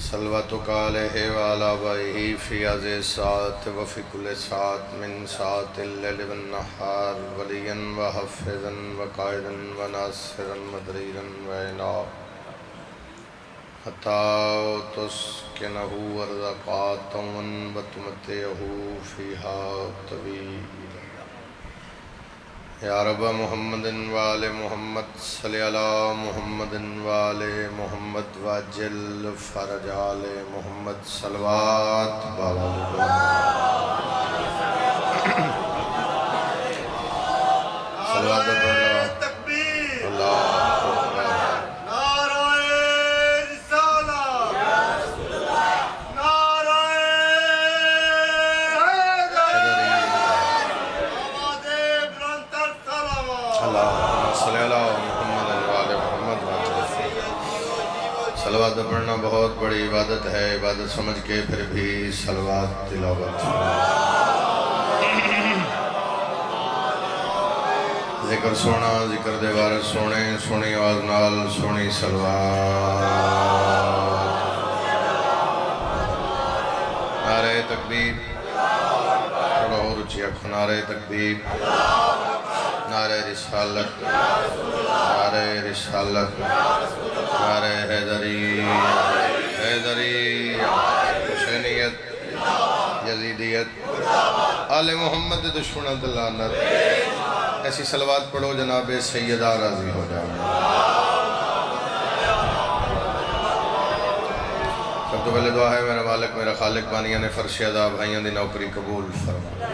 صلواتک علیہ وعلی آبائہ فی هذه الساعة وفی کل ساعة من ساعة اللیل والنہار ولیا وحفظا وقائدا وناصرا مدریرا وعینا حتی تسکنہ ارضاقاتا وتمتعہ فیہا طویلا یا رب محمد وآل محمد صلی علی محمد وآل محمد واجل فرج آل محمد صلوات بابا صلوات تکبیر اللہ صلوات پڑھنا بہت بڑی عبادت ہے، عبادت سمجھ کے پھر بھی صلوات تلاوت ذکر سونا ذکر دے وارث سونے سونی آواز نال سونی صلوات نعرہ تکبیر تھوڑا اور اچھی اکھو نعرہ تکبیر نعرہ رسالت نعرہ رسالت نعرہ حیدری حیدری حسینیت یزیدیت آل محمد دشمنت لعنت ایسی صلوات پڑھو جناب سیدہ راضی ہو جائے سب تو پہلے دعا ہے میرا مالک میرا خالق بانیاں نے فرش ادا بھائیاں دی نوکری قبول فرما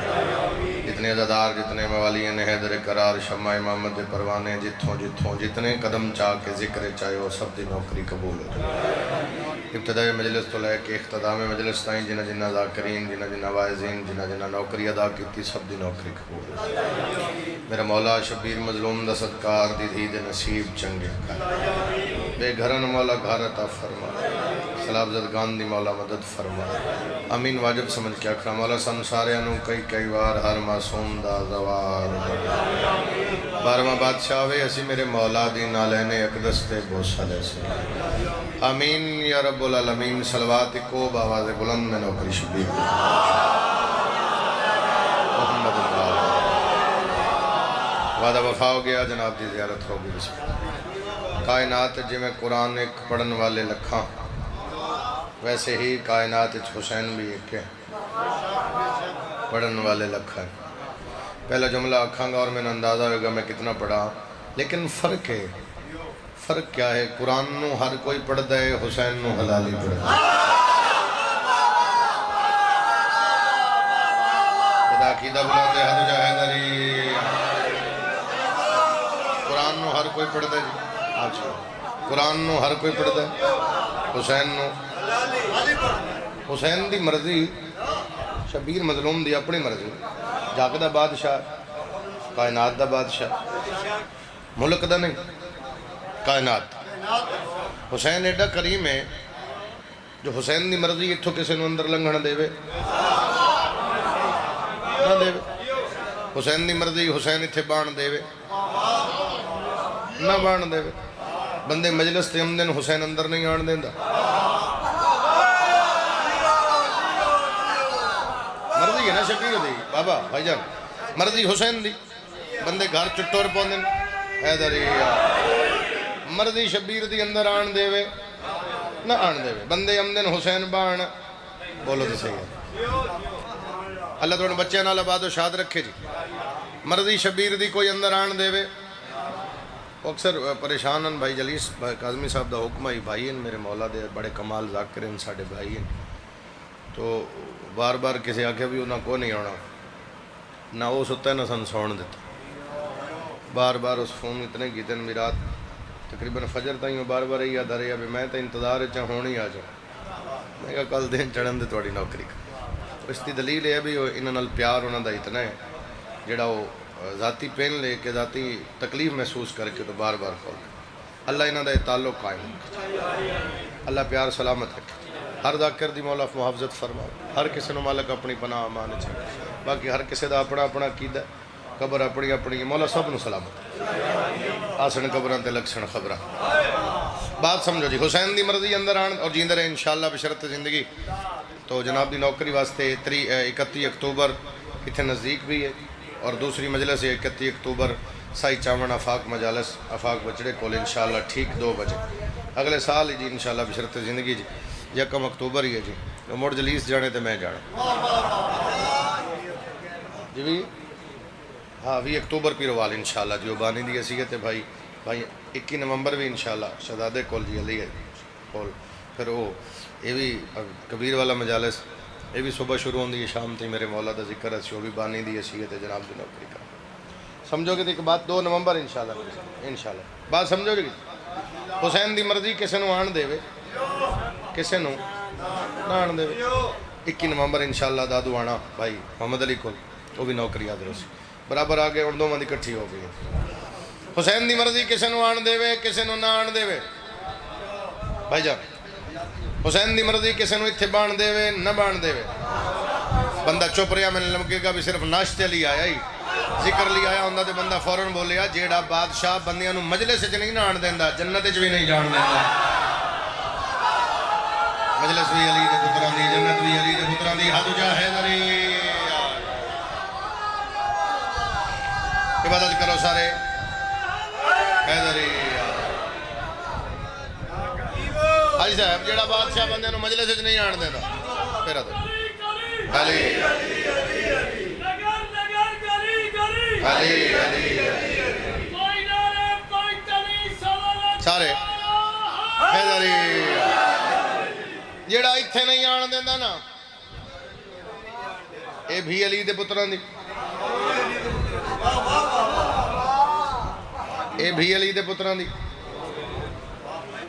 جتنے عزادار جتنے موالین حیدر قرار شمع امامت پروانے جتھوں جتھوں جتنے قدم چاہ کے ذکر چاہے وہ سب دی نوکری قبول ہو جائے ابتدائی مجلس تو لے کے اختتام مجلس تائیں جنہ جنہ ذاکرین جنہ جنہ واعظین جنہ جنہ نوکری ادا کیتی سب دی نوکری قبول ہو جائے میرا مولا شبیر مظلوم دا صدقار دی دید نصیب چنگے بے گھرن مولا گھر عطا فرما سلاب زدگان دی مولا مدد فرما امین واجب سمجھ کے اکھرا مولا سن سارے انہوں کئی وار ہر معصوم دا زوار بارہواں بادشاہ وے اسی میرے مولا دی نالین اقدس تے بوسہ لے سے آمین یا رب العالمین صلوات کو باواز بلند میں نوکری شبیر محمد اللہ وعدہ وفا ہو گیا جناب دی زیارت ہوگی بسم اللہ کائنات جی میں قرآن ایک پڑھن والے لکھاں ویسے ہی کائنات حسین بھی ایک ہے پڑھن والے لکھاں پہلا جملہ اکھاں گا اور میں نے اندازہ ہوگا میں کتنا پڑھا لیکن فرق ہے فرق کیا ہے قرآن نو ہر کوئی پڑھ دے حسین نو حلالی پڑھ دے خدا عقیدہ بلاتے حد جاہدری قرآن نو ہر کوئی پڑھ دے قرآن نو ہر کوئی پڑھ دے حسین نو حسین دی مرضی شبیر مظلوم دی اپنی مرضی جاگ دا بادشاہ کائنات دا بادشاہ ملک دا نہیں کائنات حسین ایڈا کریم ہے جو حسین دی مرضی اتھو کسی نو اندر لنگھن دے وے نہ دے وے حسین دی مرضی حسین اتھے بان دے وے نہ بان دے وے بندے مجلس تے امدن حسین اندر نہیں آن دیں دا مرضی ہے نا شبیر دی بابا بھائی جان مرضی حسین دی بندے گھر چٹور پوندن حیدری مرضی شبیر دی اندر آن دے وے نہ آن دے وے بندے امدن حسین بان بولو تو صحیح ہے اللہ توڑ بچے نال آباد و شاد رکھے جی مرضی شبیر دی کوئی اندر آن دے وے اکثر پریشان ہیں بھائی جلیس کاظمی صاحب دا حکم آئی بھائی ہیں میرے مولا دے بڑے کمال ذاکر ہیں ساڑھے بھائی ہیں تو بار بار کسی آکھے بھی انہاں کو نہیں ہونا نہ وہ ستا ہے نہ سن سون دیتا بار بار اس فون اتنے گیتے ہیں میرات تقریباً فجر تائیں بار بار ہی یاد آ رہی ہے میں تو انتظار چاہ ہونی آ جاؤں میں کہا کل دن چڑھن دے توڑی نوکری کا اس کی دلیل ہے بھی انہاں نال پیار انہاں دا اتنا ہے جڑا وہ ذاتی پین لے کے ذاتی تکلیف محسوس کر کے تو بار بار کھول اللہ انہاں دا تعلق قائم رکھے اللہ پیار سلامت رکھے ہر ذاکر دی مولا محافظت فرما ہر کسی نو مالک اپنی پناہ امان چاہے باقی ہر کسی دا اپنا اپنا عقیدہ قبر اپنی اپنی مولا سب نو سلامت آسن قبران تے لکسن خبرہ بات سمجھو جی، حسین دی مرضی اندر آن اور جیندے رہے انشاءاللہ بشرط زندگی. تو جناب دی نوکری واسطے 31 اکتوبر اتنے نزدیک بھی ہے، اور دوسری مجلس ہے 31 اکتوبر سائی چاون آفاق مجالس آفاق بچڑے کول انشاءاللہ ٹھیک 2 بجے اگلے سال ہی جی انشاءاللہ بشرط زندگی جی. 1 اکتوبر ہی ہے جی. مڑ جلیس جانے تے میں جانا جی بھی. ہاں 20 اکتوبر پیروال انشاءاللہ جی. وہ بانی دی حیثیت ہے بھائی 21 نومبر بھی انشاءاللہ شہزادے کول جی علی ہے کول. پھر وہ یہ بھی کبیر والا مجالس یہ بھی صبح شروع ہوندی ہے شام تے میرے مولا دا ذکر ہے وہ بھی بانی دی حیثیت ہے جناب دی نوکری کا. سمجھو کہ ایک بات 2 نومبر انشاءاللہ بات سمجھو گی. حسین دی مرضی کسے نو آن دے وے کسے نو نہ آن دے وے. 21 نومبر انشاءاللہ دادو آنا بھائی محمد علی کول وہ بھی نوکری آدھر سی برابر آگے اور 2 مندی کٹھی ہو گئی. حسین دی مرضی کسے نو آن دے وے کسے نو نہ آن دے وے بھائی جان. حسین دی مرضی کسے نو اتھے بان دے وے نہ بان دے وے. بندہ چپ رہا میں نے لمکے گا بھی صرف ناشتے لی آیا ہی ذکر لی آیا ہوندہ تے بندہ فوراں بولیا جیڑا بادشاہ بندیاں نو مجلس وچ نہیں آن دیندا جنت وچ بھی نہیں جان دیندا. مجلس بھی علی دے پتراں دی جنت بھی علی دے پتراں دی حد جا حیدری. عبادت کرو سارے حیدری. حاجی صاحب جیڑا بادشاہ بندے نو مجلس وچ نہیں آن دیندا پھر ادھر علی علی علی سارے حیدری. جیڑا اتھے نہیں آن دیندا نا اے بھی علی دے پتراں دی اے بھی علی دے پتراں دی.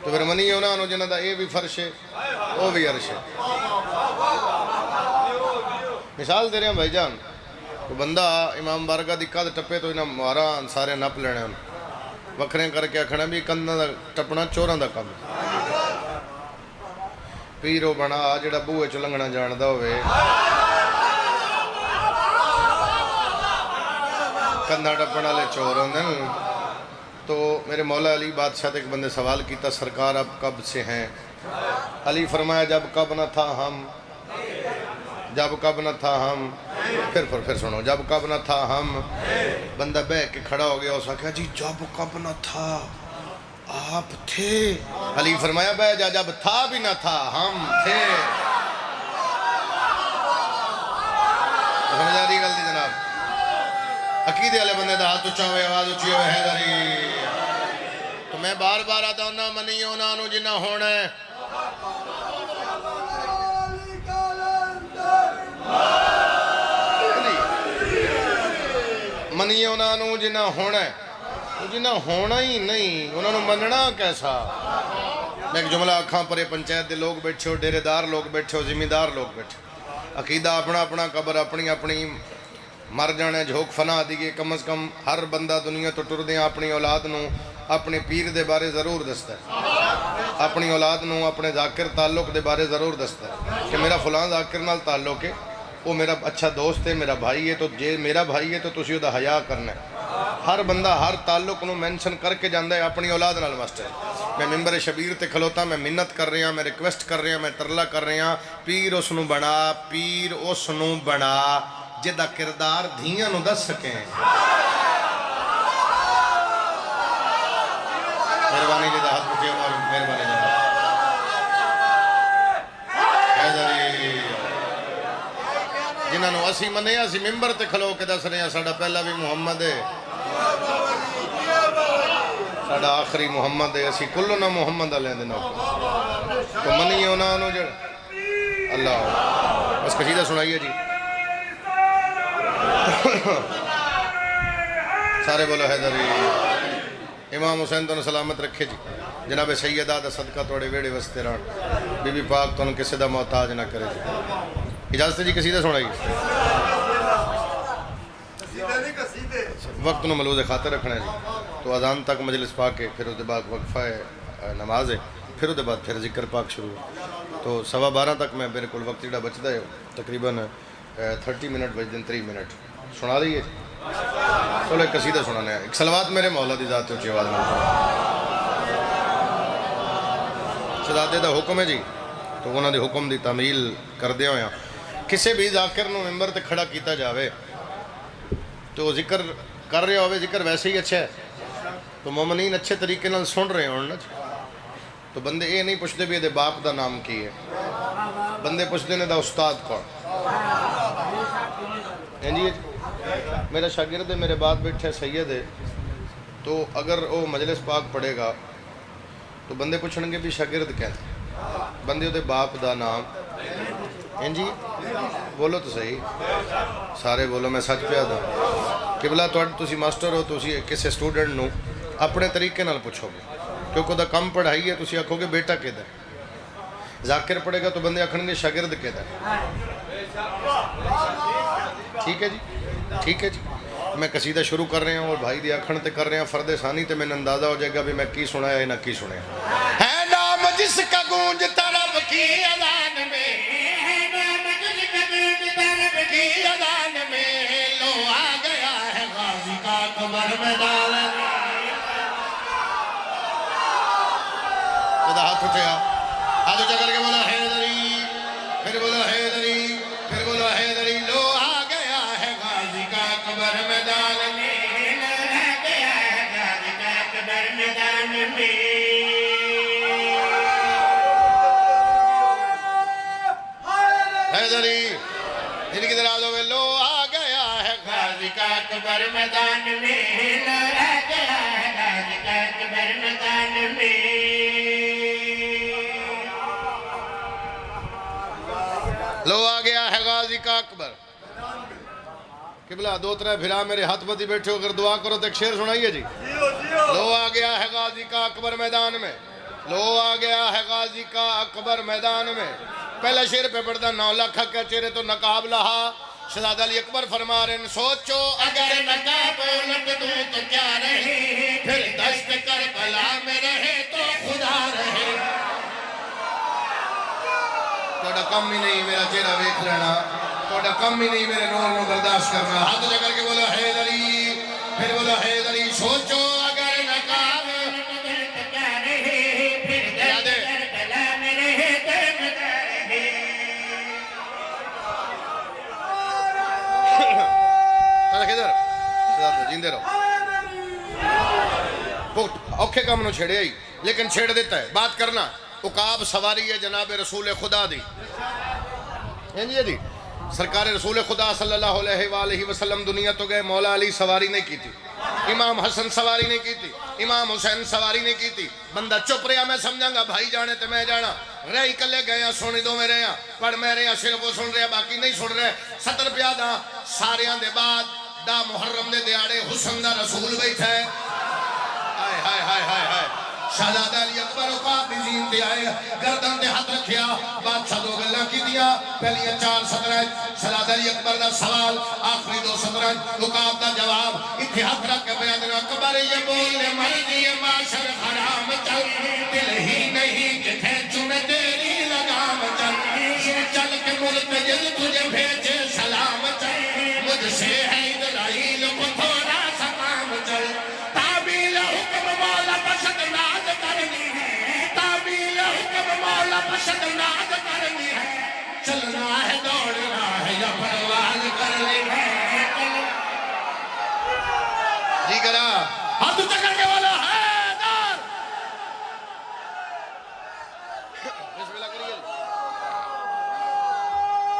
تو پھر منی انہاں نو جنہاں دا اے بھی فرش ہے او بھی عرش ہے. مثال دے رہے ہیں بھائی جان تو بندہ امام بارگاہ دی قد ٹپے تو انہاں مارا سارے نپ لینے ہیں وکھرے کر کے آکھنا بھی کندھاں دا ٹپنا چوراں دا کم. پیرو بنا جڑا بوئے چ لنگنا جاندا ہوئے کندھا ٹپن والے چور ہوندے نے. تو میرے مولا علی بادشاہ ایک بندے سوال کیتا سرکار اب کب سے ہیں. علی فرمایا جب کب نہ تھا ہم جب کب نہ تھا ہم پھر سنو جب کب نہ تھا ہم. بندہ بہ کے کھڑا ہو گیا اس نے کہا جی جب کب نہ تھا آپ تھے. علی فرمایا بہ جا جب تھا بھی نہ تھا ہم تھے. سمجھا دی غلطی جناب. عقیدے والے بندے دا ہاتھ اچھا ہوئے آواز اچھی ہوئے حیدری. تو میں بار بار آتا ہوں منی انہاں نو جنہ ہونا ہے منی انہاں نو جنہ ہونا ہے جنہ ہونا ہی نہیں انہاں نو مننا کیسا. میں ایک جملہ آکھاں پرے پنچایت دے لوگ بیٹھے ہو ڈیرے دار لوگ بیٹھے ہو ذمہ دار لوگ بیٹھے عقیدہ اپنا اپنا قبر اپنی اپنی مر جانے جھوک فنا دیئے. کم از کم ہر بندہ دنیا تو ٹر دیاں اپنی اولاد نو اپنے پیر دے بارے ضرور دستا ہے. اپنی اولاد نو اپنے ذاکر تعلق دے بارے ضرور دستا ہے کہ میرا فلاں ذاکر نال تعلق ہے وہ میرا اچھا دوست ہے میرا بھائی ہے. تو جے میرا بھائی ہے تو تسی او دا حیا کرنا ہے. ہر بندہ ہر تعلق نو مینشن کر کے جاندا ہے اپنی اولاد نال واسطے. میں ممبر شبیر تے کھلوتا میں منت کر رہا میں ریکویسٹ کر رہا میں ترلا کر رہا پیر اس نو بنا جدا کردار دھیاں نو دس سکیں. مہربانی جدا ہاتھ اٹھے اور مہربانی جدا حیدری. جنہاں نو اسی منے اسی ممبر تے کھلو کے دس رہے ہیں ساڑا پہلا بھی محمد ہے ساڑا آخری محمد ہے اسی کلو نہ محمد علیہ دینا. تو منی انہاں نو جڑ اللہ بس قصیدہ سنائیے جی سارے بولو حیدری. امام حسین تو سلامت رکھے جی. جناب سیدہ دا صدقہ توڑے ویڑے وستے ران بی بی پاک تو کسی دا محتاج نہ کرے جی. اجازت جی قصیدہ سنائیے. وقت نو ملوز خاطر رکھنا ہے جی. تو اذان تک مجلس پا کے پھر اس دے بعد وقفہ نماز ہے پھر اس دے بعد پھر ذکر پاک شروع ہے. تو 12:15 تک میں بالکل وقت جڑا بچتا ہے تقریباً 30 منٹ بج دن 3 منٹ سنا دیئے. چلو ایک قصیدہ سنانے ہیں. ایک صلوات میرے مولا دی ذات اونچی آواز میں شہزادے دا حکم ہے جی تو انہوں نے حکم دی تعمیل کردیا ہویا کسے بھی ذاکر نو ممبر تے کھڑا کیتا جاوے تو ذکر کر رہے ہوئے ذکر ویسے ہی اچھا ہے تو مومنین اچھے طریقے نال سن رہے ہوں نا تو بندے یہ نہیں پوچھتے بھی دے باپ دا نام کی ہے بندے پوچھتے نے دا استاد کون جی میرا شاگرد ہے میرے بعد بیٹھے سید ہے تو اگر وہ مجلس پاک پڑھے گا تو بندے پوچھیں گے بھی شاگرد کہتے بندے دے باپ دا نام جی بولو تو صحیح سارے بولو میں سچ پیا دا قبلہ تسی ماسٹر ہو تسی کسی اسٹوڈنٹ نو اپنے طریقے نال پوچھو گے کیونکہ دا کم پڑھائی ہے تسی آکھو گے بیٹا کہدا ہے ذاکر پڑھے گا تو بندے آکھن گے شاگرد کہدا ہے ٹھیک ہے جی ٹھیک ہے جی میں قصیدہ شروع کر رہے ہیں اور بھائی دی آکھن تے کر رہے ہیں فرد ثانی تے میں اندازہ ہو جائے گا بھی میں کی سنایا یا نہ کی سنایا ہے نام جس کا گونجتا رب کی اذان میں کی اذان میں لو آ گیا ہے غازی کا قمر میدان خدا ہاتھ اٹھیا ہاتھ اٹھا کر کے بولا حیدری پھر بولا حیدری پھر بولا حیدری لو آ گیا ہے غازی کا قمر میدان میں آ گیا ہے غازی کا قمر میدان میں حیدری ان کی دراز ہوئے لو آ گیا ہے غازی کا قمر میدان میں آ گیا ہے غازی کا قمر میدان میں لو آ گیا ہے غازی کا اکبر قبلہ دو ترے بھرا میرے ہاتھ بدی بیٹھے ہو اگر دعا کرو تو ایک شعر سنائیے جی لو آ گیا ہے غازی کا اکبر میدان میں لو آ گیا ہے غازی کا اکبر میدان میں پہلا شعر پہ پڑھتا 9 لاکھ کا چہرے تو نقاب لہا شہزادہ علی اکبر فرما رہے ہیں سوچو اگر نقاب الٹ دوں تو کیا رہے پھر دشت کربلا میں رہے تو خدا رہے توڑا کم ہی نہیں میرا چہرہ ویکھ لینا توڑا کم ہی نہیں میرے نور نو برداشت کرنا ہاتھ جا کر کے بولا حیدری پھر بولا حیدری سوچو اگر نقاب کیا رہے پھر دشت کربلا میں رہے تو خدا رہے کدھر جیندے رہو اوکھے کام نو چھڑے ہی لیکن چھڑ دیتا ہے بات کرنا عقاب سواری ہے جناب رسول خدا دی جی سرکار رسول خدا صلی اللہ علیہ وآلہ وسلم دنیا تو گئے مولا علی سواری نہیں کی تھی امام حسن سواری نہیں کی تھی امام حسین سواری نہیں کی تھی بندہ چپ رہا میں سمجھاں گا بھائی جانے تے میں جانا رہی کلے گئے ہیں سونی دو میں رہے ہیں پڑھ میں رہے ہیں صرف وہ سن رہے ہیں باقی نہیں سن رہے 70 پیادہ ساریاں دے بعد دا محرم دے دیاڑے حسن دا رسول بیٹھا ہے ہائے ہائے ہائے ہائے ہائے شہزادہ علی اکبر عقاب بھی زین تے آئے گردن تے ہاتھ رکھیا بادشاہ دو گلہ کی دیا پہلی 4 سطرج شہزادہ علی اکبر دا سوال آخری 2 سطرج عقاب دا جواب اتھے ہاتھ رکھ کے بیان دینا اکبر یہ بولنے مرضی معاشر حرام چل دل ہی نہیں کہ کھینچوں میں تیری لگام چل چل کے مرتجل تجھے بھیجے سلام چل مجھ سے ہے اسرائیل کو تھوڑا سا کام چل تعبیل حکم مولا پسند ناز کرنی ہے تعبیل حکم مولا پسند ناز کرنی ہے چلنا ہے دوڑنا ہے یا پرواز کرنی ہے جی کرا ہاتھ چکر کے والا حیدر بسم اللہ کریے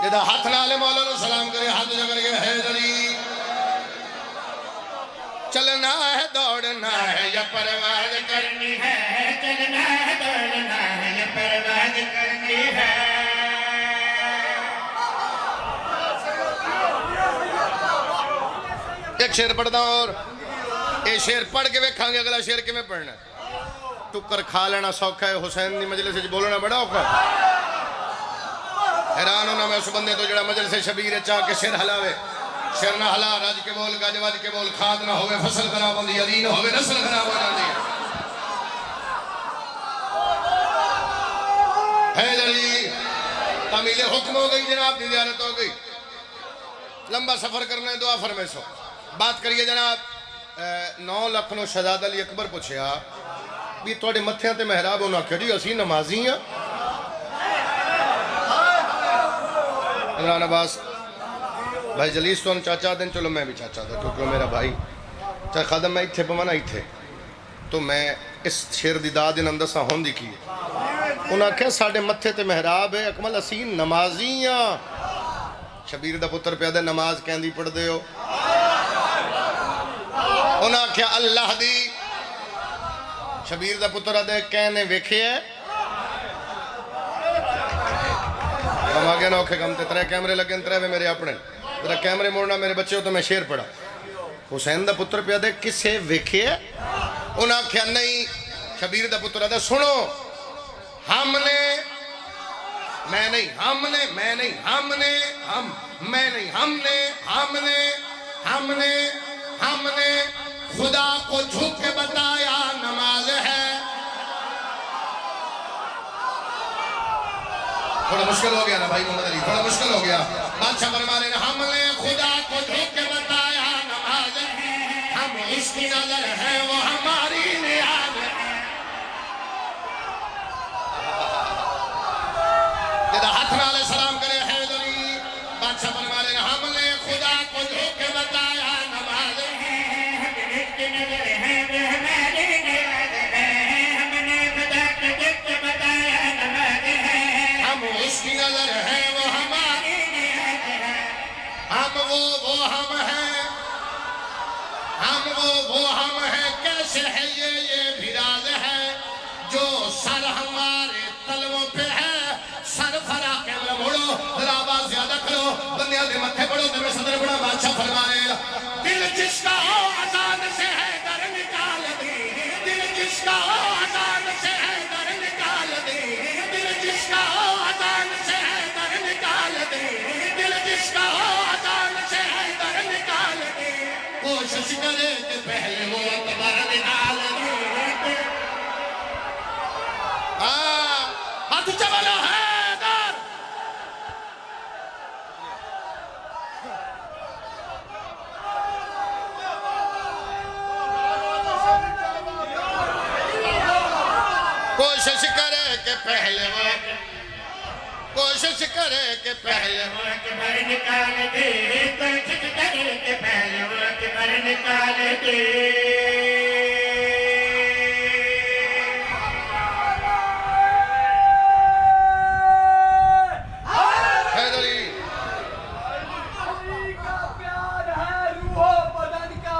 جدہ ہاتھ نالے مولا سلام کرے ہاتھ چکر کے حیدری چلنا ہے دوڑنا ہے یا پرواز کرنی ہے چلنا ہے دوڑنا ہے یا پرواز کرنی ہے ایک شعر پڑھتا ہوں اور یہ شعر پڑھ کے ویکھاں گے اگلا شعر کیویں پڑھنا ٹکر کھا لینا سوکھا ہے حسین دی مجلس وچ بولنا بڑا اوکھا حیران ہونا میں اس بندے تو جڑا مجلس شبیر چاہ کے شعر ہلاوے شعر نہ ہلا راج کے بول گاج واج کے بول کھاد نہ ہوئے فصل خراب ہوندی علی نہ ہوئے نسل خراب ہو جاندی حیدری تعمیل حکم ہو گئی جناب دی زیارت ہو گئی لمبا سفر کرنا ہے دعا فرمیسو بات کریے جناب 9 لاکھ نو شہزادہ علی اکبر پوچھیا بھی تھوڑے متھیاں تے محراب ہونا کہ جی اسی نمازی ہیں عمران عباس بھائی جلیس تو ہم چاچا دیں چلو میں بھی چاچا دا کیونکہ وہ میرا بھائی چاہے خادم میں اتھے پمانا اتھے تو میں اس شیر دی داد ان اندسا ہون دی کی انہاں کہا ساڑھے متھے تے محراب ہے اکمل اسی نمازیاں شبیر دا پتر پیادہ نماز کہندی پڑھ دے ہو انہاں کہا اللہ دی شبیر دا پتر آدھے کہنے ویکھے ہے ہم آگے نہ اوکھے کم تے ترے کیمرے لگیں ترے وے میرے اپنے ذرا کیمرے موڑنا میرے بچے ہو تو میں شیر پڑھا حسین دا پتر پیادے کسے ویکھے ہے انہاں کہا نہیں شبیر دا پتر آدھے سنو ہم نے میں نہیں ہم نے میں نہیں ہم نے ہم میں نہیں ہم نے ہم نے ہم نے ہم نے خدا کو جھک کے بتایا نماز ہے تھوڑا مشکل ہو گیا نا بھائی محمد علی تھوڑا مشکل ہو گیا بادشاہ فرما رہے ہیں ہم نے خدا کو جھک کے بتایا نماز ہے ہم اس کی نظر ہے وہ ہماری نیاز ہے جدہ ہاتھ میں علیہ السلام کرے حیدری بادشاہ فرما رہے ہیں ہم نے خدا کو جھک کے بتایا نماز ہے ہم اس کی نظر ہے وہ ہماری نیاز ہے ہم نے خدا کو جھک کے بتایا نماز ہے ہم اس کی نظر ہے وہ ہماری نیاز ہے ہم وہ ہم ہیں ہم وہ ہم ہیں کیسے ہے یہ بھی راز ہے جو سر ہمارے تلووں پہ ہے سر بھرا کیمرہ موڑو ذرا آواز زیادہ کرو بندیاں دے متھے پڑھو دے میں صدر بڑا بادشاہ فرما رہے ہیں دل جس کا ہو اذان سے ہے در نکال دے دل جس کا ہو اذان سے ہے در نکال دے دل جس کا ہو اذان سے ہے در نکال دے دل جس کا ہو اذان سے ہے در نکال دے کوشش کرے کہ پہلے وہ اکبر نکال دے ہاتھ چبلو ہے در کوشش کرے کہ پہلے وہ کوشش کرے کہ پہلے وہ اکبر نکال دے کوشش کرے کہ پہلے وہ اکبر نکال دے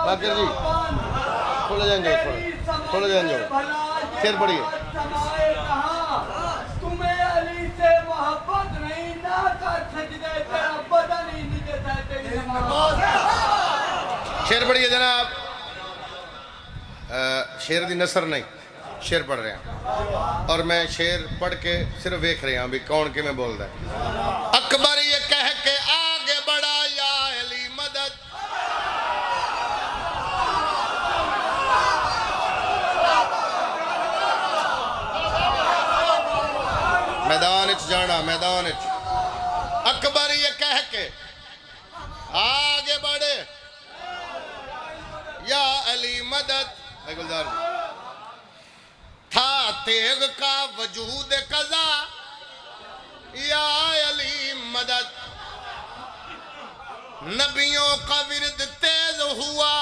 باقر جی کھولے جائیں جو کھولے جائیں جو شیر پڑھیے تمہیں علی سے محبت نہیں نہ کر سجدے تیرا بدن ہی نہیں دیتا تیری نماز شیر پڑھیے جناب شیر دی نثر نہیں شیر پڑھ رہے ہیں اور میں شیر پڑھ کے صرف دیکھ رہے ہیں بھی کون کے میں بول رہا ہے اکبر یہ کہہ کے آگے بڑھا یا علی مدد میدان اچ جانا میدان اچ اکبر یہ کہہ کے آگے بڑھے یا علی مدد اے گلدار تھا تیغ کا وجود قضا یا علی مدد نبیوں کا ورد تیز ہوا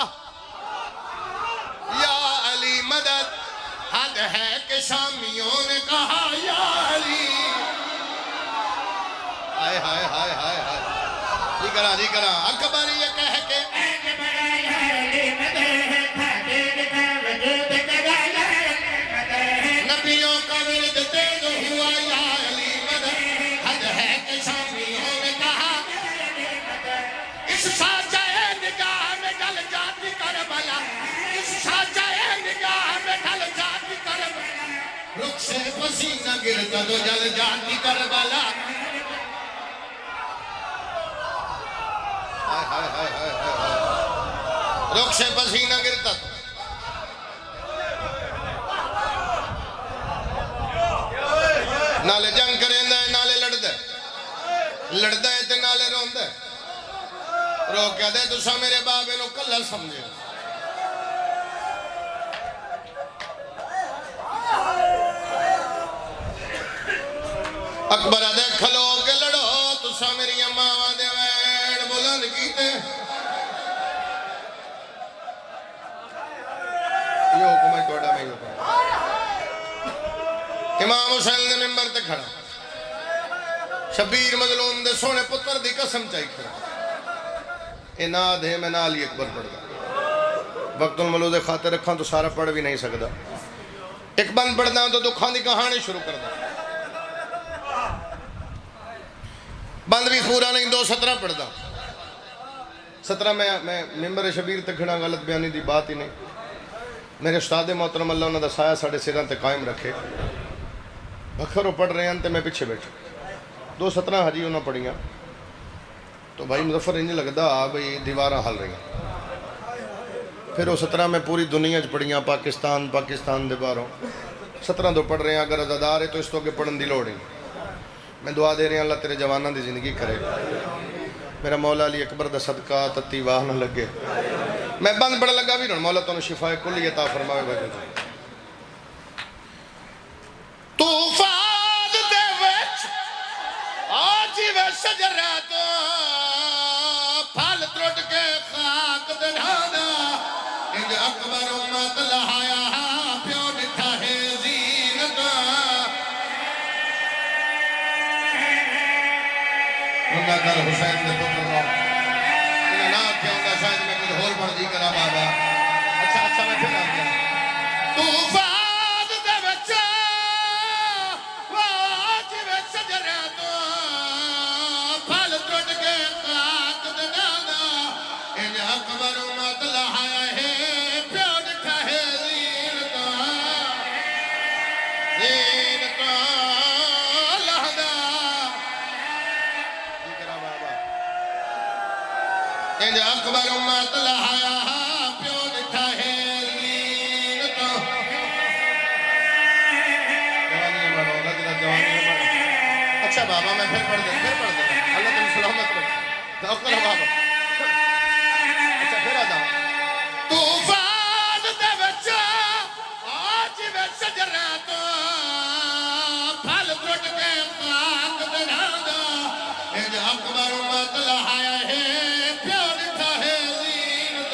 یا علی مدد حد ہے کہ شامیوں نے کہا یا علی ہائے ہائے ہائے ہائے ہائے جی کرا اکبر یہ کہہ کے نبیوں کا ورد تیز ہوا یا علی مدد حد ہے کہ شامیوں نے کہا اس سانچہ نگاہ میں ڈل جاتی کربلا اس سانچہ نگاہ میں ڈل جاتی کربلا رخ سے پسینہ گرتا تو جل جاتی کربلا رخ سے پسینہ گرتا تو نالے جنگ کریں دے نالے لڑ دے تے نالے رون دے رو کہہ دے تو سا میرے بابے نو کلہ سمجھے اکبر دے کھلو کے لڑو تسا میری ماواں دے ویڑ بلند کیتے یہ حکم ہے توڑا میں حکم امام حسین دے ممبر تے کھڑا شبیر مظلوم دے سونے پتر دی قسم چاہی کھڑا اے ناد ہے میں نالی اکبر پڑھ گا وقت الملو دے خاطر رکھاں تو سارا پڑھ بھی نہیں سکتا ایک بند پڑھنا تو دکھاں دی کہانی شروع کر دا بند بھی پورا نہیں 2:17 پڑھ دا 17 میں ممبر شبیر تے کھڑا غلط بیانی دی بات ہی نہیں میرے استاد محترم اللہ انہوں دا سایہ ساڑھے سیران تے قائم رکھے بکھر وہ پڑھ رہے ہیں تے میں پیچھے بیٹھا 2:17 حجی انہوں پڑھیاں تو بھائی مظفر انجھ لگدا بھائی دیواراں حل رہی ہیں پھر وہ 17 میں پوری دنیا پڑھیاں پاکستان دے باہروں 17 تو پڑھ رہے ہیں اگر عزادار ہے تو اس تو کہ پڑھن دی لوڑ ہی میں دعا دے رہے ہیں اللہ تیرے جواناں دی زندگی کرے میرا مولا علی اکبر دا صدقہ تتی واہ نہ لگے میں بند پڑھ لگا بھی رہا مولا تو شفا کلی عطا فرماوے بھائی طوفان دے وچ آج وے شجرہ تو پھل ترٹ کے خاک دنانا انج اکبر امت لہایا پیو ڈٹھا ہے زینت انہا کر حسین دے پتر رو انہا نا کیا انہا شاید میں کچھ ہول پڑھ دی کرا بابا اچھا میں پھر آ گیا طوفان دے بچہ واج وے شجرہ تو پھل ترٹ کے خاک دنانا انج اکبر امت لہایا ہے پیو ڈٹھا ہے زینت لہدا انج اکبر امت لہایا پیو ڈٹھا ہے زینت اچھا بابا میں پھر پڑھ دیں اللہ تم سلامت رکھ توقع رہا بابا اچھا پھر آدھا طوفان دے بچہ آج وے شجرہ تو پھل ترٹ کے خاک دنانا انج اکبر امت لہایا ہے پیو ڈٹھا ہے زینت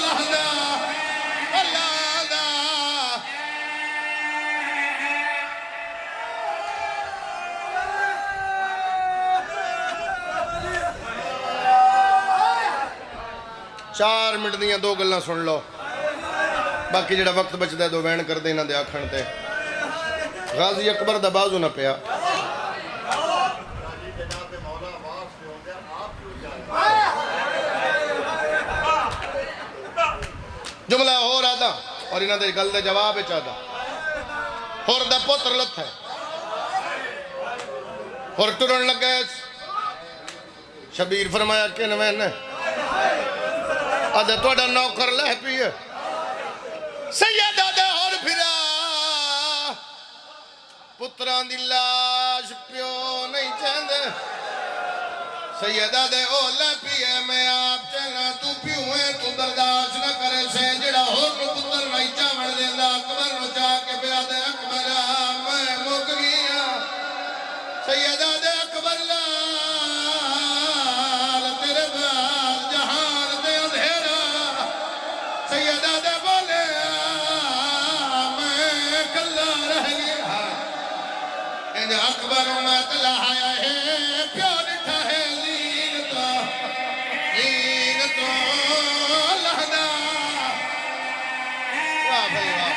لہدا لہدا چار منٹ دیاں 2 گلاں سن لو باقی جڑا وقت بچدا ہے 2 وین کر دے انہاں دے آکھن تے غازی اکبر دا بازو نہ پیا جملہ ہو رہا تھا اور انہاں دے گل دے جواب چاہتا اور دا پتر لت ہے اور ٹرن لگے شبیر فرمایا کہ نوین آدھے توڑا نوکر لہ پیے سیدہ دے اور پھرا پتران دی لاش پیو نہیں چاہندے سیدہ دے او لہ پیے میں آپ چاہنا تو پیویں تو برداشت نہ کرے سے جڑا ہور نو پتر نہیں چاہمڑ دے دا اکبر نو چاہ کے بیا دے اکبر میں مک گیا سیدہ دے اکبر لال تیرے بعد جہان دے اندھیرا سیدہ دے بولے میں کلا رہ گیا انج اکبر امت لہایا ہے پیو ڈٹھا ہے زینت لہدا واہ بھائی واہ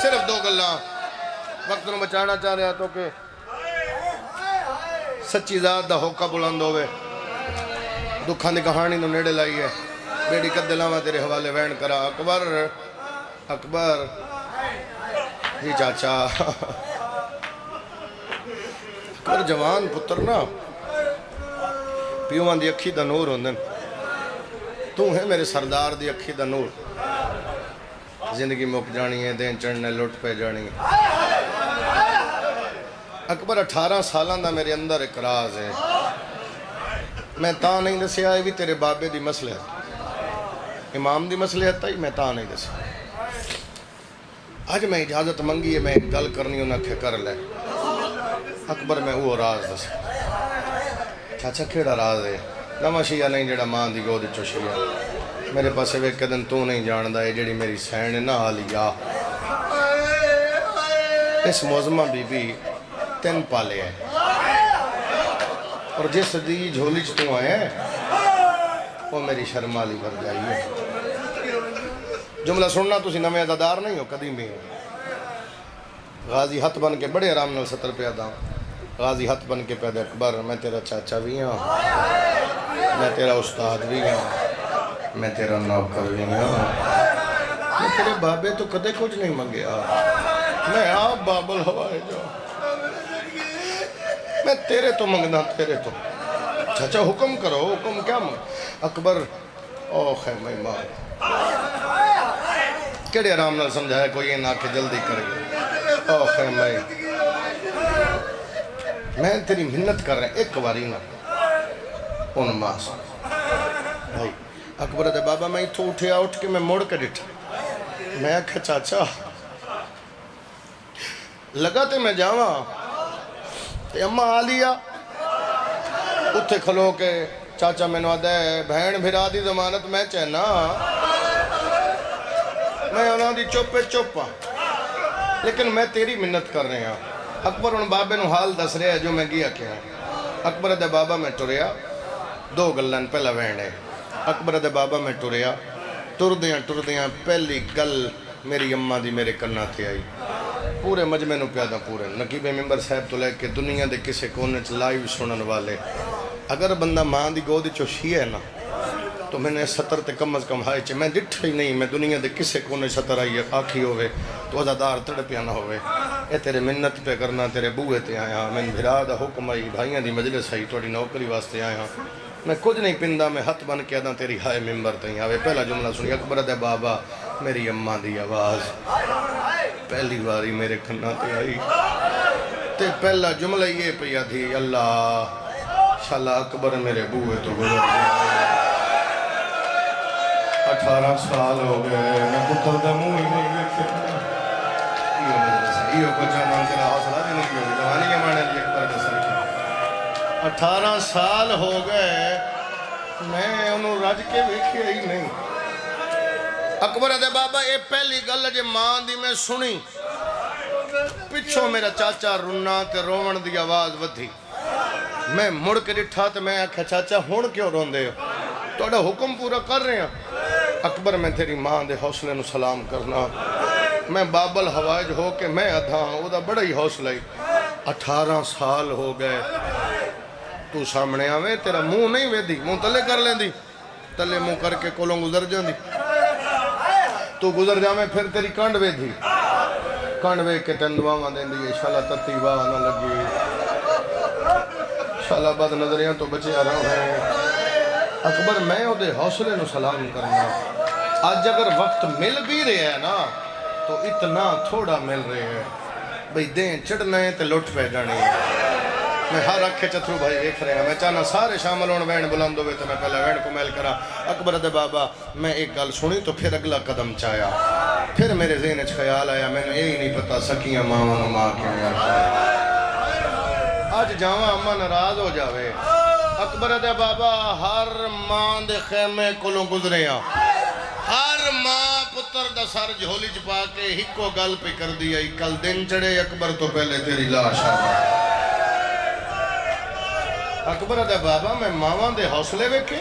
صرف 2 گلاں وقت نو بچانا چاہ رہا تو کہ سچی ذات دا ہوکا بلند ہوئے دکھان دی کہانی نو نیڑے لائی ہے بیڑی قد دلاواں تیرے حوالے وین کرا اکبر جی چاچا اکبر جوان پتر نا پیوان دی اکھی دا نور ہوندن تو ہے میرے سردار دی اکھی دا نور زندگی مک جانی ہے دین چڑھنے لٹ پہ جانی ہے اکبر 18 سالاں دا میرے اندر ایک راز ہے میں تاں نہیں دسیا ہے بھی تیرے بابے دی مسئلہ ہے امام دی مصلحت آئی میں تا نہیں دس اج میں اجازت منگی ہے میں ایک گل کرنی انہیں آکھیا کر لے اکبر میں وہ راز دس چاچا کیڑا راز ہے نواں شیعہ نہیں جڑا ماں دی گود وچوں شیعہ میرے پاسے ویکھ کے دن تو نہیں جاندا ہے جڑی میری سین ہے نا عالیہ اس معظمہ بی بی 3 پالے ہے اور جس دی جھولی چ تو آیا ہے وہ میری شرم والی بھر جائی ہے جملہ سننا تسی نویں ادادار نہیں ہو قدیم بھی ہو غازی ہاتھ بن کے بڑے آرام نال 70 روپیہ دا غازی ہاتھ بن کے پیدا اکبر میں تیرا چاچا بھی ہوں میں تیرا استاد بھی ہوں میں تیرا نوکر بھی ہوں میں تیرے بابے تو کدے کچھ نہیں منگیا میں آپ بابل ہوائے جو میں تیرے تو منگنا تیرے تو چاچا حکم کرو حکم کیا منگ اکبر او خیمہ امام کیڑے آرام نال سمجھایا کوئی یہ نہ کہ جلدی کرے او خیمہ میں تیری محنت کر رہے ہیں ایک واری نہ ان ماں سے بھائی اکبر دے بابا میں تو اٹھیا اٹھ کے میں موڑ کے ڈٹھا میں آکھا چاچا لگا تے میں جاواں تے اماں عالیہ اتھے کھلو کے چاچا میں نو دے بہن بھرا دی ضمانت میں چہنا میں انہاں دی چوپے چوپا لیکن میں تیری منت کر رہے ہیں اکبر ان بابے نو حال دس رہے ہیں جو میں گیا کیا اکبر دے بابا میں ٹریا 2 گلن پہلا وینڈے اکبر دے بابا میں ٹریا ٹردیاں پہلی گل میری اماں دی میرے کنہ تھی آئی پورے مجمع نو پیادا پورے نقیب ممبر صاحب تو لے کے دنیا دے کسے کونے چ لائیو سنن والے اگر بندہ ماں دی گود چو شیعہ ہے نا تو میں نے 70 تے کم از کم ہائے چے میں ڈٹھا ہی نہیں میں دنیا دے کسے کونے 70 آئی آکھی ہوئے تو عزادار تڑپیا نہ ہوئے اے تیرے منت پہ کرنا تیرے بوئے تے آیا میں بھرا دا حکم آئی بھائیاں دی مجلس آئی توڑی نوکری واسطے آیا میں کچھ نہیں پندہ میں ہاتھ بن کے ادا تیری ہائے ممبر تے آوے پہلا جملہ سنی اکبر دے بابا میری اماں دی آواز پہلی باری میرے کھنا تے آئی تے پہلا جملہ یہ پیا تھی اللہ شاللہ اکبر میرے بوئے تو گزر گیا 18 سال ہو گئے میں پتر دا منہ ہی نہیں دیکھے یہ کو جانا تیرا حوصلہ بھی نہیں ہوگی جوانی کے معنی لیے اکبر دے سر کی 18 سال ہو گئے میں انہوں رج کے ویکھیا ہی نہیں اکبر دے بابا اے پہلی گل جے ماں دی میں سنی پچھوں میرا چاچا رونا تے روون دی آواز ودھی میں مڑ کے ڈٹھا تے میں آکھا چاچا ہون کیوں روندے ہو توڑا حکم پورا کر رہے ہیں اکبر میں تیری ماں دے حوصلے نو سلام کرنا میں بابل ہوائج ہو کے میں ادھا ہوں دا بڑا ہی حوصلہ ہی 18 سال ہو گئے تو سامنے آوے تیرا منہ نہیں ویدی منہ تلے کر لیں دی تلے منہ کر کے کولوں گزر جان دی تو گزر جاویں پھر تیری کانڈ ویدی کانڈ وے کے تندواں ماں دیں دی شالہ تتی واہ نہ لگی شالہ بد نظریاں تو بچے آ رہا ہیں اکبر میں او دے حوصلے نو سلام کرنا آج اگر وقت مل بھی رہے ہیں نا تو اتنا تھوڑا مل رہے ہیں بھئی دیں چڑھنا ہے تے لوٹ پہ جانے میں ہر اکھے چترو بھائی دیکھ رہے ہیں میں چاہنا سارے شامل ہون وین بلند ہوئے تو میں پہلے وین کو میل کرا اکبر دے بابا میں ایک گل سنی تو پھر اگلا قدم چایا پھر میرے ذہن اچھ خیال آیا میں نے یہی نہیں پتا سکیاں ماں کیوں یار آج جاواں اماں ناراض ہو جاوے اکبر دے بابا ہر ماں دے خیمے کولوں گزرے ہاں ہر ماں پتر دا سر جھولی چ پا کے ہکو گل پہ کر دی آئی کل دن چڑھے اکبر تو پہلے تیری لاش آ اکبر دے بابا میں ماواں دے حوصلے ویکھے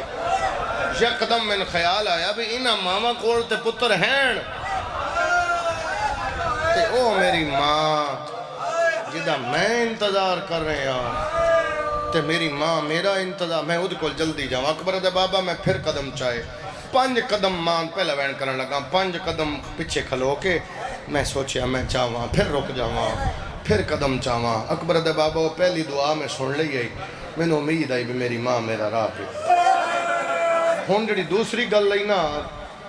یکدم میں خیال آیا بھی انہاں ماواں کول تے پتر ہیں تے او میری ماں جدہ میں انتظار کر رہے ہاں تے میری ماں میرا انتظار میں ادھ کول جلدی جاؤں اکبر دے بابا میں پھر قدم چاہے 5 قدم ماں پہلا وین کرنے لگا 5 قدم پیچھے کھلو کے میں سوچیا میں چاہواں پھر رک جاواں پھر قدم چاہواں اکبر دے بابا وہ پہلی دعا میں سن لی آئی میں نے امید آئی بھی میری ماں میرا راہ پہ ہون جڑی دوسری گل لئی نا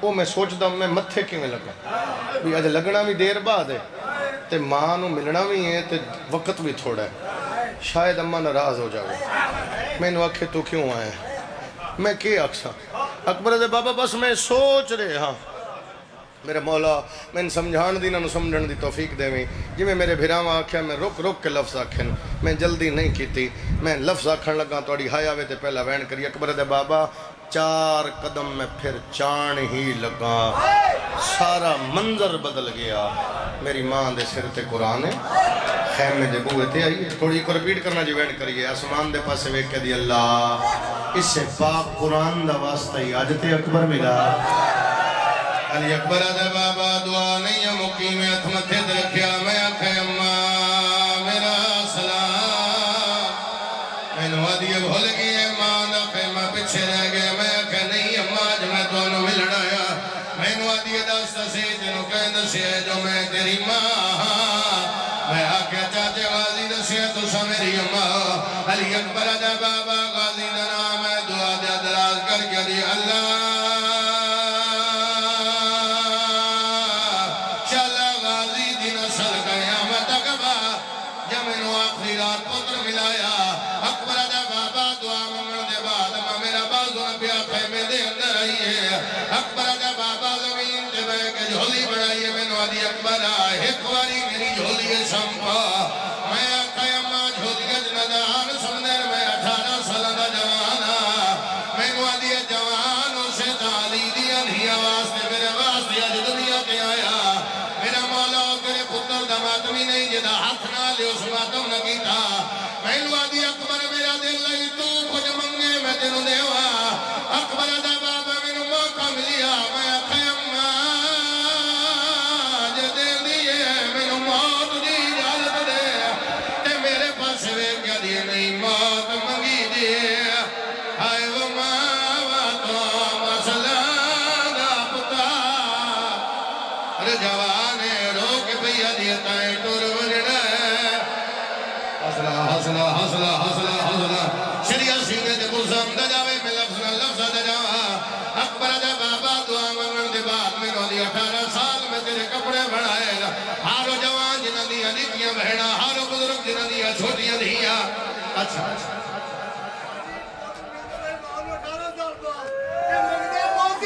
وہ میں سوچتا میں متھے کیوں لگا بھی اج لگنا بھی دیر بعد ہے تے ماں نو ملنا بھی ہے تے وقت بھی تھوڑا ہے شاید اماں ناراض ہو جاوے میں نے آکھے تو کیوں آیا میں کیا اکسا اکبر دے بابا بس میں سوچ رہے ہاں میرے مولا میں سمجھان دی نہ سمجھن دی توفیق دے میں جی میں میرے بھراواں آکھیا میں رک کے لفظ آکھن میں جلدی نہیں کیتی میں لفظ آکھن لگا توڑی ہایا وے تے پہلا وین کری اکبر دے بابا 4 قدم میں پھر چان ہی لگا سارا منظر بدل گیا میری ماں دے سر تے قرآن ہے خیمے دے بوئے تے آئیے تھوڑی کو رپیٹ کرنا جی وین کریے آسمان دے پاسے ویک کے دی اللہ اس سے پاک قرآن دا واسطہ ہی آج تے اکبر ملا علی اکبر دے بابا دعا نہیں مقیم اتمتھے درکھیا میں آکھے اماں میرا سلام میں نوادی بھول گئی ماں دا خیمہ پچھے رہ گئے میں آکھے نہیں اماں جو میں تو انہوں ملنا یا میں نوادی داستا سی جنہوں کہن دسی ہے جو میں تیری ماں میں آکھے چاچے غازی دسی ہے تو سا میری اماں علی اکبر دے بابا غازی دا نام ہے دعا دے دراز کر کے دی اللہ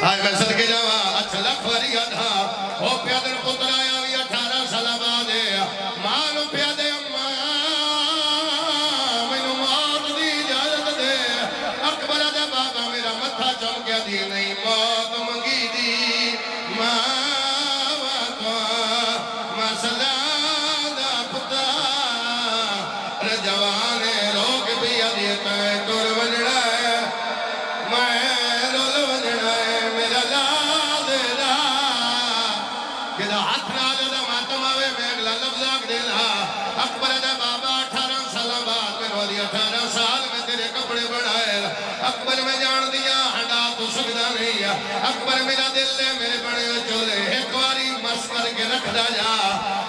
آج میں صدقے جاؤں اچھا لکھ وری ادھا او پیادر پتر آیا بھی 18 سال بعد مانو پیادے اماں میں موت دی اجازت دے اکبر دے بابا میرا متھا چمکیا دی نہیں موت منگی دی ماں مسئلہ دا پتر جوانے روک بھی ادیتا ہے تور ونڑا ہے میں رول ونڑا ہے میرا لاد دا جدا ہاتھ نال دا ماتم آوے میں اگلا لفظ آگ دینا اکبر دا بابا 18 سال بعد میں رولی 18 سال میں تیرے کپڑے بڑھائے اکبر میں جان دیا ہنڈا تو سکتا نہیں اکبر میرا دل لے میرے بڑے چولے ایک واری مس کر کے رکھ دا جا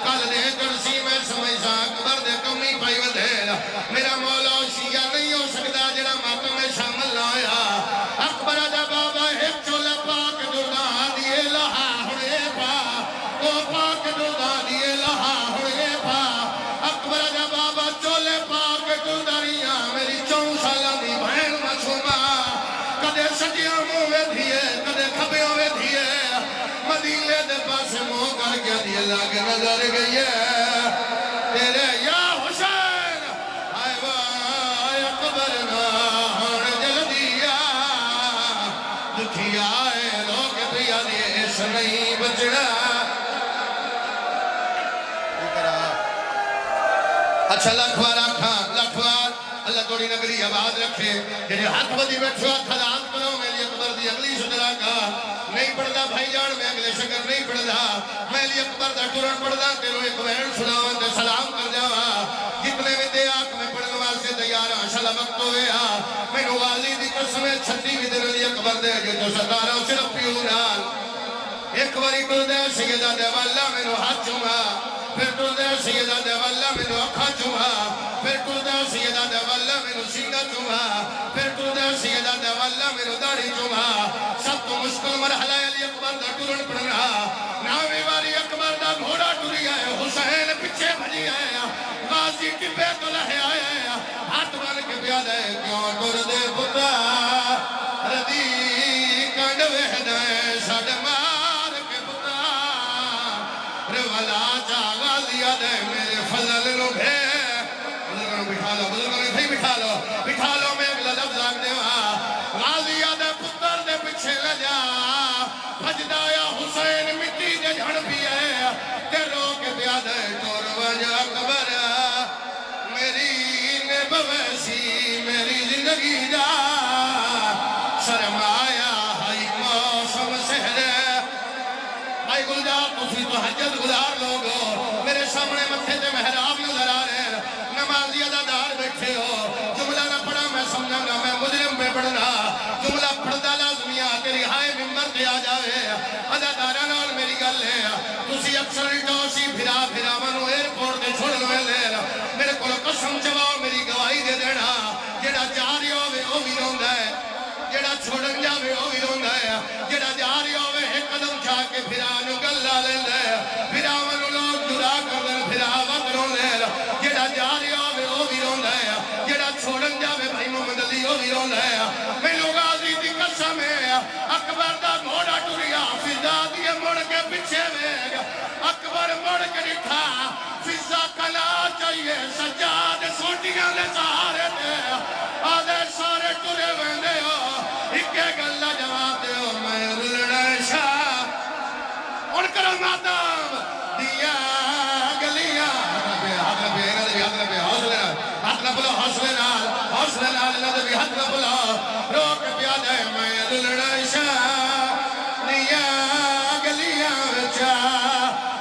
کل دے جڑسی میں سمجھا اکبر دے کمی پائی ودھے میرا مولا شیعہ نہیں ہو سکتا جڑا ماتم میں شامل نہ آیا اکبر دا بابا ایک چولے پاک جو دا دیے لہا ہوئے پا وہ پاک جو دا دیے لہا ہوئے پا اکبر دا بابا چولے پاک جو داریاں میری 4 سالہ دی بہن مچھوما کدے سجیاں موے دھیے کدے کھبے ہوئے دھیے مدینے دے پاس مو کر کے دیے لگ نظر گئی ہے تیرے یا حسین آئے وائے اکبر نہ جلدیا دکھی آئے لوگ بھی آدھے اس نہیں بچڑا اچھا لکھوار آکھاں لکھوار اللہ توڑی نگری آباد رکھے جنہیں ہاتھ بدی بیٹھو تھلان کرو میری اکبر دی اگلی سدرہ کا نہیں پڑھدا بھائی جان میں اگلے شکر نہیں پڑھدا میں لی اکبر دا ٹورن پڑھدا تیرو ایک بہن سناوان دے سلام کر جاوا جتنے میں دے آنکھ میں پڑھنے واسے تیار شلا وقت ہوئے میں نوالی دی قسمیں چھٹی بھی دے لی اکبر دے جو 17 صرف پیونال ایک باری ٹر دے سیدہ دے والا میں نو ہاتھ چوما پھر ٹر دے سیدہ دے والا میں نو اکھا چوما پھر ٹر دے سیدہ دے والا میں نو سینہ چوما پھر ٹر دے سیدہ دے والا میں نو داڑھی چوما سب تو مشکل مرحلہ علی اکبر دا ٹرن پڑھنا ناوی باری اکبر دا گھوڑا ٹری آئے حسین پچھے بھجی آئے غازی کی بیت لہے آئے ہاتھ بن کے بیاد ہے کیوں ٹر دے پتا ردی کا وحدہ ساڈے مار کے پتار والا جاگا دیا دے میرے فضل نو بھے بزرگوں بٹھا لو بزرگوں نے بٹھا لو میں اگلا لفظ آگ دے غازی دے پتر دے پچھے لجا بھجدا یا حسین مٹی دے جھڑ بھی ہے تے رو کے پیا دے ٹور وجہ قبر میری نے بویسی میری زندگی دا سرمایا ہائی موسم سہر بھائی گلجار تسی تو حجت گزار لوگو میرے سامنے متھے تے محراب نظر آ رہے نمازی ادادار بیٹھے ہو جملہ نہ پڑھا میں سمجھا گا میں مجرم پہ پڑھنا جملہ پڑھدا لازمیہ تیری ہائے ممبر تے آ جاوے ادادارہ نال میری گل ہے تسی اکثر ٹوسی پھرا منو ایئرپورٹ تے چھوڑ لو لیر میرے کو قسم چواؤ میری گواہی دے دینا جیڑا جا رہی ہوئے وہ بھی روندا ہے جیڑا چھوڑن جاوے وہ بھی روندا ہے جیڑا جا رہی ہوئے ایک قدم چھا کے پھرا نو گلا لیندا ہے پھرا منو لوگ جدا کر دین پھرا وقت روندے جیڑا جا رہی ہوئے وہ بھی روندا ہے جیڑا چھوڑن جاوے بھائی محمد علی وہ بھی روندا ہے مینوں غازی دی قسم ہے اکبر دا گھوڑا ٹریا فضا دی مڑ کے پیچھے ویگ اکبر مڑ کے ڈٹھا فضا کلا چاہیے سجاد سوٹیاں دے سہارے تے آدھے سارے ٹرے ویندے ہو اکے گلا جواب دے ہو میں رلڑا شاہ ان کرو ماتم دیا گلیاں ہاتھ نہ بلو حوصلے نال اللہ دے بھی ہاتھ نہ بلو روک پیا دے میں رلڑا شاہ دیا گلیاں وچا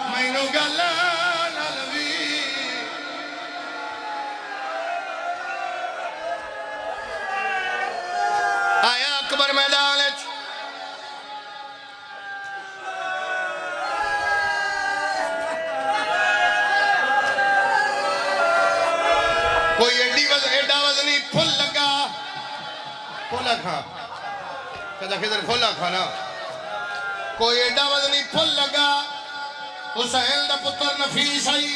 مینوں گل نہ لوی آیا اکبر میدان وچ کوئی ایڈا وزنی پھل لگا کھولا کھا کہتا کدھر کھولا کھانا کوئی ایڈا وزنی پھل لگا حسین دا پتر نفیس آئی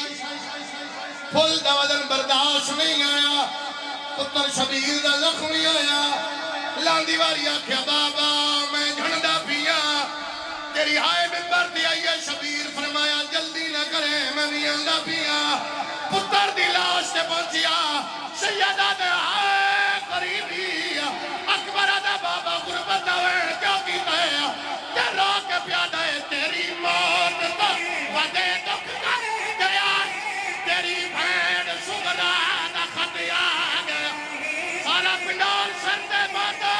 پھل دا وزن برداشت نہیں آیا پتر شبیر دا زخمی آیا لاندی واری آکھیا بابا میں جھنڈا پیا تیری ہائے ممبر دی آئیے شبیر فرمایا جلدی نہ کرے میں نہیں آندہ پیا پتر دی لاش سے پہنچیا سیدہ دے آئے قریبی اکبر دا بابا غربت دوین کیوں کیتا ہے تے رو کے پیادہ ہے تیری موت تو ودے دکھ کا گیا تیری بھین سگرہ دا خطیا گیا سارا پنڈال سندے باتا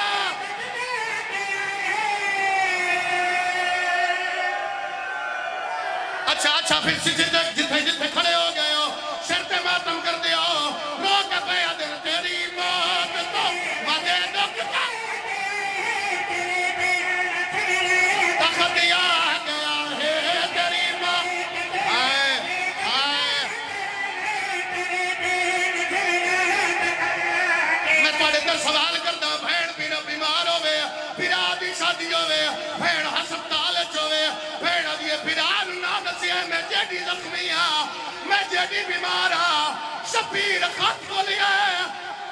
اچھا پھر جتھے کھڑے ہو گئے ہو شرط ماتم کر دیا رو کے پیا دن تیری موت تو ودے دکھ کا تخطیا گیا ہے تیری موت آئے میں پڑھے در سوال کردہ بھین پینا بیمار ہوئے پھر آدھی شادی ہوئے بھین ہسپتال چوئے بھین آدھی پھران نہ دسی ہے میں جیڈی زخمی ہاں میں جیڈی بیمار ہاں شبیر خط کو لیا ہے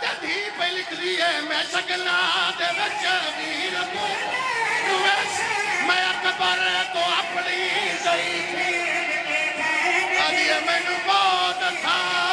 تیدھی پہ لکھ لی ہے میں شکلنا دے بچہ میر کو میں اکبر تو اپنی ضعیف آدھی ہے میں نو موت تھا